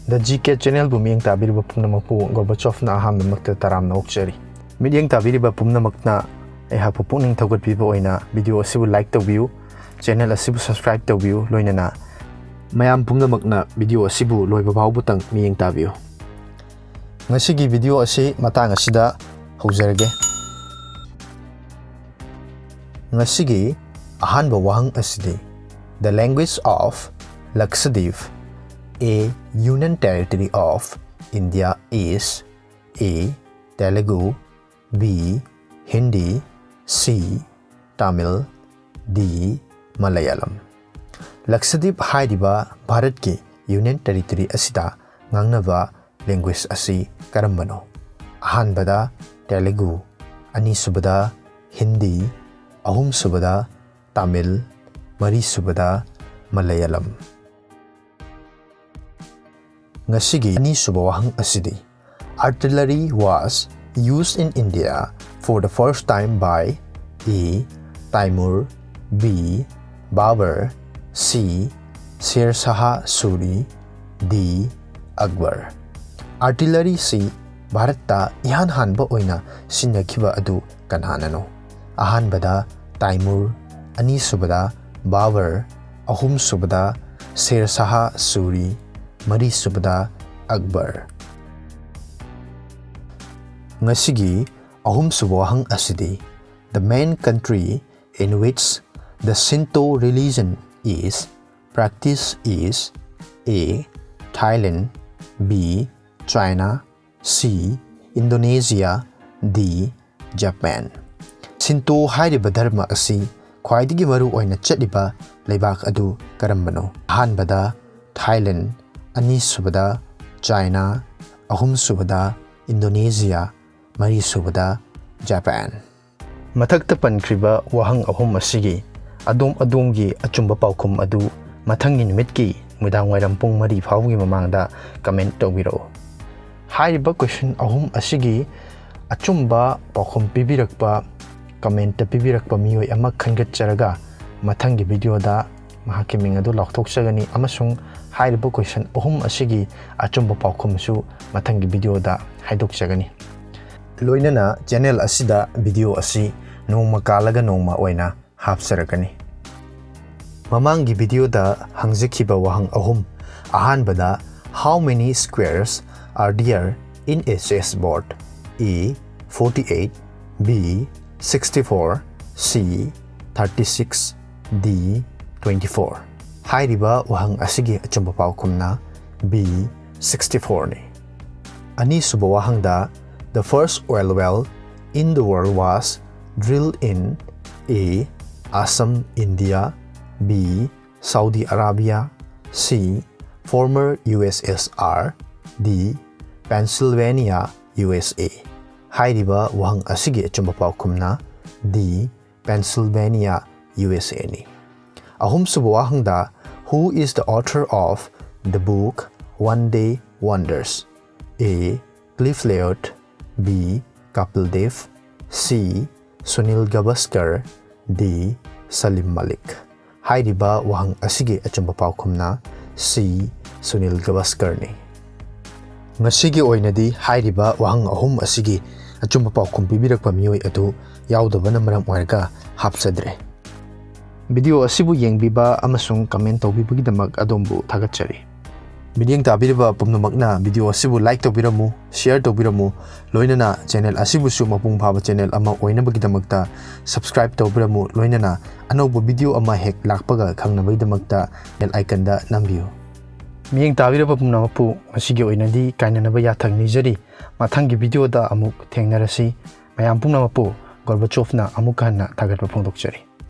The GK channel bu miyeng tabiriba pumnamakpu Gorbachov na ahamdamakta taramna okjari. Miyeng tabiriba pumnamakna aihapu puning thawgatpiba oina video asibu like tawbiu, channel asibu subscribe tawbiu loinana mayam pumnamakna video asibu loiba phawbutang miyeng tabiu. Ngasigi video asi matang asida haujarage. Ngasigi ahanba wahang asidi the language of Lakshadweep, a union territory of India, is A. Telugu, B. Hindi, C. Tamil, D. Malayalam. Lakshadweep haidiba Bharat ki union territory asida ngangnaba language asi karambano. Ahanbada Telugu, anisubada Hindi, ahumsubada Tamil, marisubada Malayalam. Ngasigi anisubha wahang asidi artillery was used in India for the first time by A. Taimur, B. Babur, C. Sher Shah Suri, D. Akbar. Artillery si Bharatta ihan hanba oina sinakhiba adu kanhanano. Ahanbada Taimur, anisubada Babur, ahumsubada Sher Shah Suri, marisubada Akbar. Ngasigi ahumsuba wahang asidi the main country in which the Shinto religion is practiced is A. Thailand, B. China, C. Indonesia, D. Japan. Shinto hairiba dharma asi khwaidigi maru oina chatliba leibak adu karambano. Ahanbada Thailand, anisubada China, ahumsubada Indonesia, marisubada Japan. Mathakta pankriba wahang ahum asigi adomgi achumba paukum adu mathangi numitki mudang wairam pung mari phawgi mamangda comment tawbiro. Haiba question ahum asigi achumba paukum pibirakpa comment pibirakpa miyoi ama khangatcharaga mathangi video da mahaki ming adu laukthokchagani amasung haiba question ahum asigi achumba paukumsu mathangi video da haidokchagani. Loinana channel asida video asi nongma kalaga nongma oina hapsarakani. Mamangi video da hangjakhiba wahang ahum ahanbada how many squares are there in a chessboard? A. 48, B. 64, C. 36, D. 24. Hairiba wahang asigi achumba paukumna B. 64 ni. Anisuba wahang da the first oil well in the world was drilled in A. Assam, India, B. Saudi Arabia, C. Former USSR, D. Pennsylvania, USA. Hairiba wahang asigi achumba paukumna D. Pennsylvania, USA ni. Ahumsuba wahang da who is the author of the book One Day Wonders? A. Cliff Laird, B. Kapil Dev, C. Sunil Gavaskar, D. Salim Malik. Hairiba wahang asigi achumba paukumna C. Sunil Gavaskar ni. Ngasigi oinadi hairiba wahang ahum asigi achumba paukum pibirakpa miyoi adu yaudabana maram oirga hapsadre. Video asibu yengbiba amasung comment tawbibagidamak adombu thagatchari. Miyeng tabiriba pumnamakna video asibu like tawbiramu, share tawbiramu, loinana channel asibu su mapung phaba channel ama oinabagidamakta subscribe tawbiramu, loinana anauba video ama hek lakpaga khangnabagidamakta bell icon da nambiu. Miyeng tabiriba pumnamapu asigi oinadi kainanaba yathang nijari mathangi video da amuk thengnarasi mayam pumnamapu Gorbachov na amuk hanna thagatpa phongdokchari.